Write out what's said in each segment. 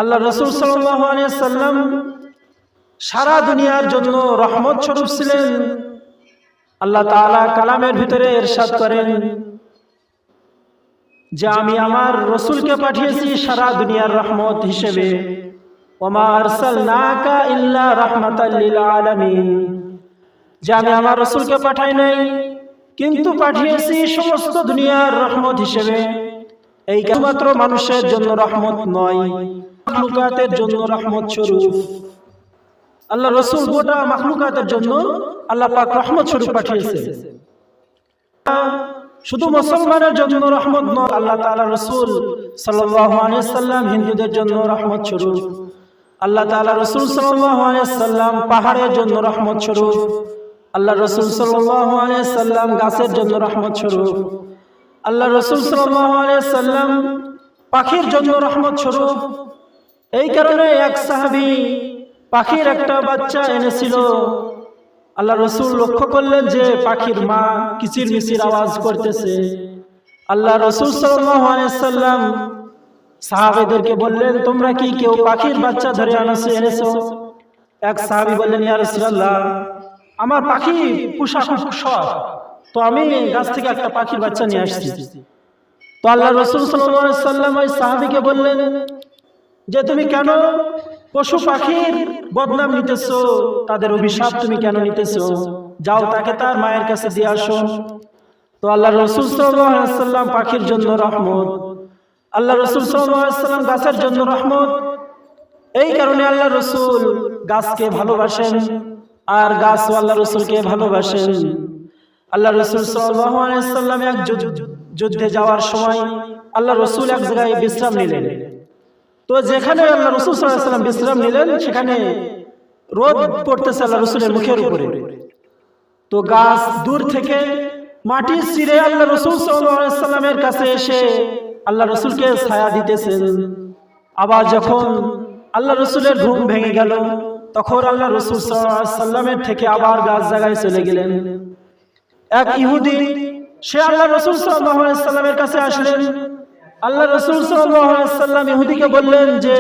আল্লাহ রাসূল সাল্লাল্লাহু আলাইহি সাল্লাম সারা দুনিয়ার জন্য রহমত স্বরূপ ছিলেন। আল্লাহ তাআলা কালামের ভিতরে ইরশাদ করেন যে আমি আমার রাসূলকে পাঠিয়েছি সারা দুনিয়ার রহমত হিসেবে। ওমা আরসালনাকা ইল্লা রাহমাতাল লিল আলামিন, যে আমি আমার রাসূলকে পাঠাই নাই কিন্তু পাঠিয়েছি সমস্ত দুনিয়ার রহমত হিসেবে। এই কেবলমাত্র মানুষের জন্য রহমত নয়, মাখলুকাতের জন্য রহমত স্বরূপ। আল্লাহ রাসূল গোটা মাখলুকাতের জন্য আল্লাহ পাক রহমত স্বরূপ পাঠিয়েছে। শুধু মুসলমানের জন্য রহমত নয়, আল্লাহ তাআলা রাসূল সাল্লাল্লাহু আলাইহি সাল্লাম হিন্দুদের জন্য রহমত স্বরূপ। আল্লাহ তাআলা রাসূল সাল্লাল্লাহু আলাইহি সাল্লাম পাহাড়ের জন্য রহমত স্বরূপ। আল্লাহ রাসূল সাল্লাল্লাহু আলাইহি সাল্লাম গাছের জন্য রহমত স্বরূপ। আল্লাহ রাসূল সাল্লাল্লাহু আলাইহি সাল্লাম পাখির জন্য রহমত স্বরূপ। এই কারণে এক সাহাবী পাখির একটা বাচ্চা এনেছিল। আল্লাহ রাসূল লক্ষ্য করলেন যে পাখির মা কিচিরমিচির আওয়াজ করতেছে। আল্লাহ রাসূল সাল্লাল্লাহু আলাইহি সাল্লাম সাহাবীদেরকে বললেন, তোমরা কি কেউ পাখির বাচ্চা ধরে এনেছো? এক সাহাবী বললেন, ইয়া রাসূলুল্লাহ, আমার পাখি পোষা খুব শখ, তো আমি গাছ থেকে একটা পাখির বাচ্চা নিয়ে আসছি। তো আল্লাহ রাসূল সাল্লাল্লাহু আলাইহি সাল্লাম ওই সাহাবীকে বললেন যে তুমি কেন পশু পাখির বদনাম নিতেছো, তাদের অভিশাপ তুমি কেন নিতেছো? যাও তাকে তার মায়ের কাছে দিয়ে আসো। তো আল্লাহ রাসূল সাল্লাল্লাহু আলাইহি সাল্লাম পাখির জন্য রহমত, আল্লাহ রাসূল সাল্লাল্লাহু আলাইহি সাল্লাম গাছের জন্য রহমত। এই কারণে আল্লাহ রাসূল গাছকে ভালোবাসেন আর গাছও আল্লাহ রাসূলকে ভালোবাসেন। আল্লাহ রাসূল সাল্লাল্লাহু আলাইহি সাল্লাম এক যুদ্ধে যাওয়ার সময় আল্লাহ রাসূল এক জায়গায় বিশ্রাম নিলেন। তো যেখানে আল্লাহ রাসূল সাল্লাল্লাহু আলাইহি সাল্লাম বিশ্রাম নিলেন সেখানে রোদ পড়তেছে আল্লাহ রাসূলের মুখের উপরে। তো গাছ দূর থেকে মাটি ছিঁড়ে আল্লাহ রাসূল সাল্লাল্লাহু আলাইহি সাল্লামের কাছে এসে আল্লাহ রাসূলকে ছায়া দিতেছেন। আবার যখন আল্লাহ রাসূলের ঘুম ভেঙে গেল তখন আল্লাহ রাসূল সাল্লাল্লাহু আলাইহি সাল্লামের থেকে আবার গাছ জায়গায় চলে গেলেন। এক ইহুদি সে আল্লাহ রাসূল সাল্লাল্লাহু আলাইহি সাল্লামের কাছে আসলেন। আল্লাহ রাসূল সাল্লাল্লাহু আলাইহি সাল্লাম ইহুদিকে বললেন যে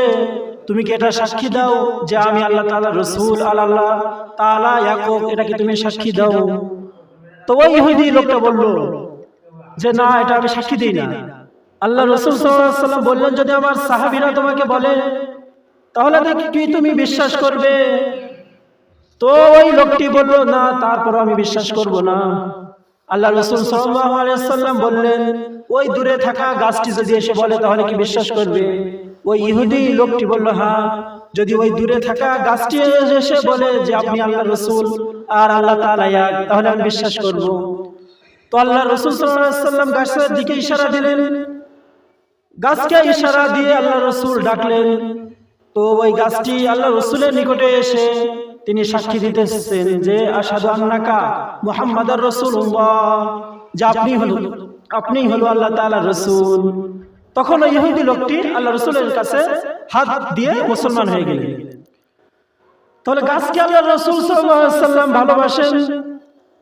তুমি কি এটা সাক্ষী দাও যে আমি আল্লাহ তাআলার রাসূল, আল্লাহ তাআলা ইয়াকুব, এটা কি তুমি সাক্ষী দাও? তো ওই ইহুদি লোকটা বলল যে না, এটা আমি সাক্ষী দেই না। আল্লাহ রাসূল সাল্লাল্লাহু আলাইহি সাল্লাম বললেন যদি আমার সাহাবীরা তোমাকে বলে তাহলে কি তুমি বিশ্বাস করবে? তো ওই লোকটি বলল না, তারপরও আমি বিশ্বাস করব না। আল্লাহ রাসূল সাল্লাল্লাহু আলাইহি সাল্লাম বললেন ওই দূরে থাকা গাছটি যদি এসে বলে তাহলে কি বিশ্বাস করবে? ওই ইহুদি লোকটি বলল হ্যাঁ, যদি ওই দূরে থাকা গাছটি এসে বলে যে আপনি আল্লাহর রাসূল আর আল্লাহ তাআলা এক, তাহলে আমি বিশ্বাস করব। তো আল্লাহ রাসূল সাল্লাল্লাহু আলাইহি সাল্লাম গাছের দিকে ইশারা দিলেন। গাছকে ইশারা দিয়ে আল্লাহ রাসূল ডাকলেন। তো ওই গাছটি আল্লাহ রাসূলের নিকটে এসে তিনি সাক্ষী দিতেছেন যে আশহাদু আন্নাকা মুহাম্মাদুর রাসূলুল্লাহ, যে আপনি হলো আল্লাহ তাআলার রাসূল। তখন ওই ইহুদি লোকটি আল্লাহ রাসূলের কাছে হাত দিয়ে মুসলমান হয়ে গেলেন। তাহলে গাছকে আল্লাহ রাসূল সাল্লাল্লাহু আলাইহি সাল্লাম ভালোবাসেন,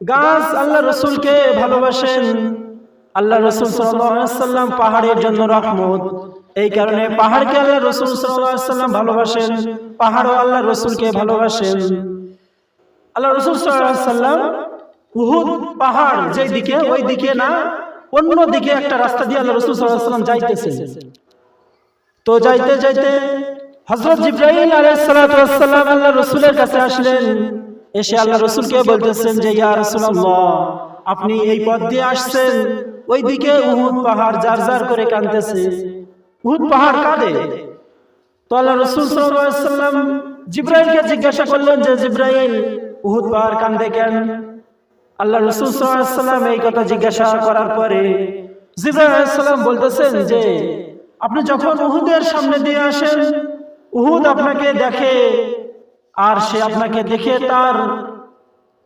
গাছ আল্লাহ রাসূলকে ভালোবাসেন। আল্লাহ রাসূল সাল্লাল্লাহু আলাইহি সাল্লাম পাহাড়ের জন্য রহমত। এই কারণে পাহাড়কে আল্লাহ রাসূল সাল্লাল্লাহু আলাইহি সাল্লাম ভালোবাসেন, পাহাড়ও আল্লাহ রাসূলকে ভালোবাসেন। আল্লাহ রাসূল সাল্লাল্লাহু আলাইহি সাল্লাম উহুদ পাহাড় যেই দিকে, ওই দিকে না, অন্য দিকে একটা রাস্তা দিয়ে আল্লাহ রাসূল সাল্লাল্লাহু আলাইহি সাল্লাম যাইতেছেন। তো যাইতে যাইতে হযরত জিবরাইল আলাইহিস সালাতু ওয়াস সালাম আল্লাহ রাসূলের কাছে আসলেন। এসে আল্লাহ রাসূলকে বলতেছেন যে ইয়া রাসূলুল্লাহ, আপনি এই পথ দিয়ে আসছেন, ওইদিকে উহুদ পাহাড় জারজার করে কাঁদতেছে। উহুদ পাহাড় কাঁদে। তো আল্লাহ রাসূল সাল্লাল্লাহু আলাইহি সাল্লাম জিবরাইলকে জিজ্ঞাসা করলেন যে জিবরাইল, উহুদ পাহাড় কাঁদে কেন? আল্লাহ রাসূল সাল্লাল্লাহু আলাইহি সাল্লাম এই কথা জিজ্ঞাসা করার পরে জিবরাইল আলাইহিস সালাম বলতেছেন যে আপনি যখন উহুদের সামনে দিয়ে আসেন, উহুদ আপনাকে দেখে আর সে আপনাকে দেখে তার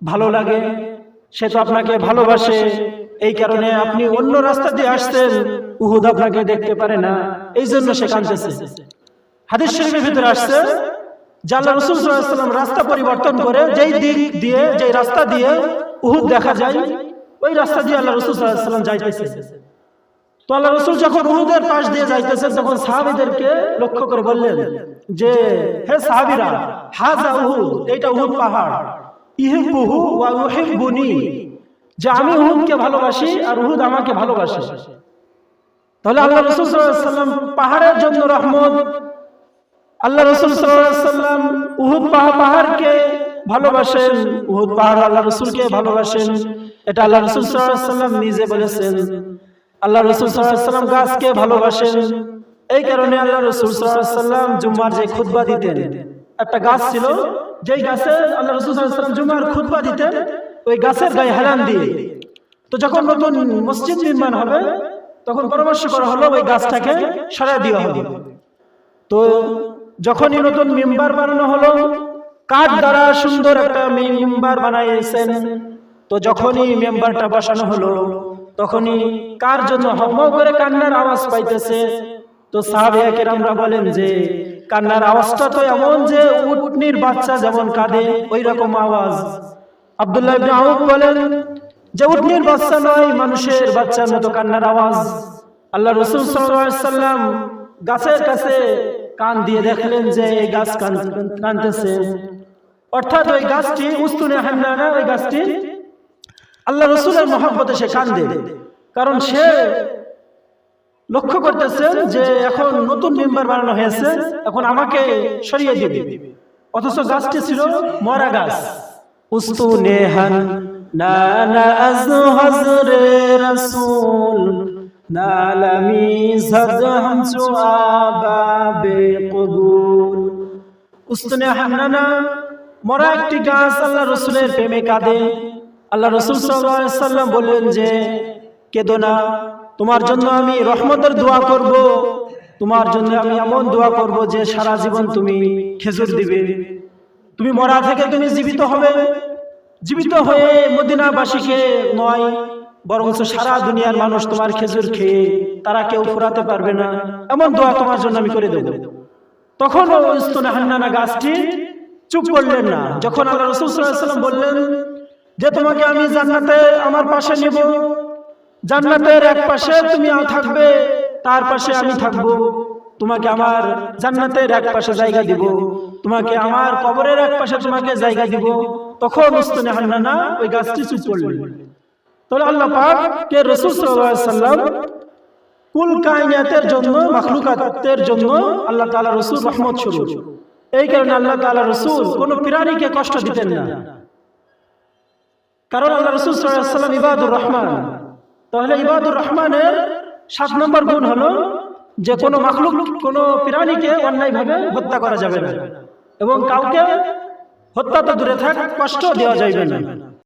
ভালো লাগে, সে তো আপনাকে ভালোবাসে। এই কারণে আপনি অন্য রাস্তা দিয়ে আসছেন, উহুদ আপনাকে দেখতে পারে না, এই জন্য সে কাঁদতেছে। হাদিস শরীফের ভিতরে আসছে যে আল্লাহ রাসূল সাল্লাল্লাহু আলাইহি সাল্লাম রাস্তা পরিবর্তন করে যেই দিক দিয়ে, যেই রাস্তা দিয়ে উহুদ দেখা যায়, ওই রাস্তা দিয়ে আল্লাহ রাসূল সাল্লাল্লাহু আলাইহি সাল্লাম যাইতেছে। তো আল্লাহ রাসূল যখন উহুদের পাশ দিয়ে যাইতেছেন তখন সাহাবীদেরকে লক্ষ্য করে বললেন যে হে সাহাবীরা, হাযা উহুদ, এটা উহুদ পাহাড়, ইহিব্বুহু ওয়া ইউহিব্বুনি, যে আমি উহুদকে ভালোবাসি আর উহুদ আমাকে ভালোবাসে। তাহলে আল্লাহ রাসূল সাল্লাল্লাহু আলাইহি ওয়াসাল্লাম পাহাড়ের জন্য রহমত, আল্লাহ রাসূল সাল্লাল্লাহু আলাইহি ওয়াসাল্লাম উহুদ পাহাড়কে ভালোবাসেন, উহুদ পাহাড় আল্লাহ রাসূলকে ভালোবাসেন। এটা আল্লাহ রাসূল সাল্লাল্লাহু আলাইহি ওয়াসাল্লাম নিজে বলেছেন। আল্লাহ রাসূল সাল্লাল্লাহু আলাইহি ওয়াসাল্লাম গাছকে ভালোবাসেন। এই কারণে আল্লাহ রাসূল সাল্লাল্লাহু আলাইহি ওয়াসাল্লাম জুম্মার যে খুতবা দিতেন, একটা গাছ ছিল, যেই গাছে আল্লাহ রাসূল সাল্লাল্লাহু আলাইহি ওয়াসাল্লাম জুম্মার খুতবা দিতেন, ওই গাছের গায়ে হেলান দিয়ে। তো যখন নতুন মসজিদ নির্মাণ হবে তখন পরামর্শ করা হলো ওই গাছটাকে সরিয়ে দেওয়া হবে। তো যখনই নতুন মিম্বার বানানো হলো, কাঠ দ্বারা সুন্দর একটা মিম্বার বানাইছেন, তো যখনই মেম্বারটা বসানো হলো তখনই কার জন্য হাওয়া করে কান্নার আওয়াজ পাইতেছে। তো সাহাবায়ে কেরামরা বলেন যে কান্নার আওয়াজটা তো এমন যে উটনির বাচ্চা যেমন কাঁদে ওই রকম আওয়াজ। আব্দুল্লাহ ইবনে আউফ বলেন যে উটনির বাচ্চা নয়, মানুষের বাচ্চার মতো কান্নার আওয়াজ। আল্লাহ রাসূল সাল্লাল্লাহু আলাইহি ওয়াসাল্লাম গাছের কাছে কান দিয়ে দেখলেন যে এই গাছ কাঁদতেছে, অর্থাৎ ওই গাছটি উস্তুনে হান্নানা, ওই গাছটি আল্লাহ রাসূলের মহব্বতে সে কাঁদে, কারণ সে লক্ষ্য করতেছেন যে এখন নতুন মেম্বার বানানো হয়েছে, এখন আমাকে সরিয়ে দিবে। অথচ গাছটি ছিল মরা গাছ। উস্তুনে হান্নানা আজ হযরে রাসূল নালামি সাদ হামসু আবাবে কবুল। উস্তুনে হান্নানা মরা একটি গাছ আল্লাহ রাসূলের প্রেমে কাঁদে। আল্লাহ রাসূল সাল্লাল্লাহু আলাইহি ওয়াসাল্লাম বললেন যে কেঁদো না, তোমার জন্য আমি রহমতের দোয়া করব, তোমার জন্য আমি এমন দোয়া করব যে সারা জীবন তুমি খেজুর দিবে। তুমি মরা থেকে তুমি জীবিত হবে, জীবিত হয়ে মদিনাবাসীকে নয় বরং সারা দুনিয়ার মানুষ তোমার খেজুর খেয়ে তারা কেউ ফুরাতে পারবে না, এমন দোয়া তোমার জন্য আমি করে দেব। তখন উস্তুনে হান্নানা গাছটি চুপ করলেন না। যখন আল্লাহ রাসূল সাল্লাল্লাহু আলাইহি ওয়াসাল্লাম বললেন যে তোমাকে আমি জান্নাতে আমার পাশে নেব, জান্নাতের এক পাশে তুমি থাকবে, তার পাশে আমি থাকব, তোমাকে আমার জান্নাতের এক পাশে জায়গা দিব, তোমাকে আমার কবরের এক পাশে তোমাকে জায়গা দিব, তখন উস্তুনে হান্নানা ওই গাছটি চুপ করলেন। তাহলে আল্লাহ পাক কে রাসূল সাল্লাল্লাহু আলাইহি ওয়াসাল্লাম কুল কায়নাতের জন্য, মাখলুকাতের জন্য আল্লাহ তাআলা রাসূল রহমত স্বরূপ। এই কারণে আল্লাহ তাআলা রাসূল কোন প্রাণীকে কষ্ট দিতেন না, কারণ আল্লাহ রাসূল সাল্লাল্লাহু আলাইহি ওয়াসাল্লাম ইবাদুর রহমান। তাহলে ইবাদুর রহমানের 7 নম্বর গুণ হলো যে কোনো মাখলুক, কোনো প্রাণীকে অন্যায়ভাবে হত্যা করা যাবে না, এবং কাউকে হত্যা তো দূরে থাক, কষ্ট দেওয়া যাবে না।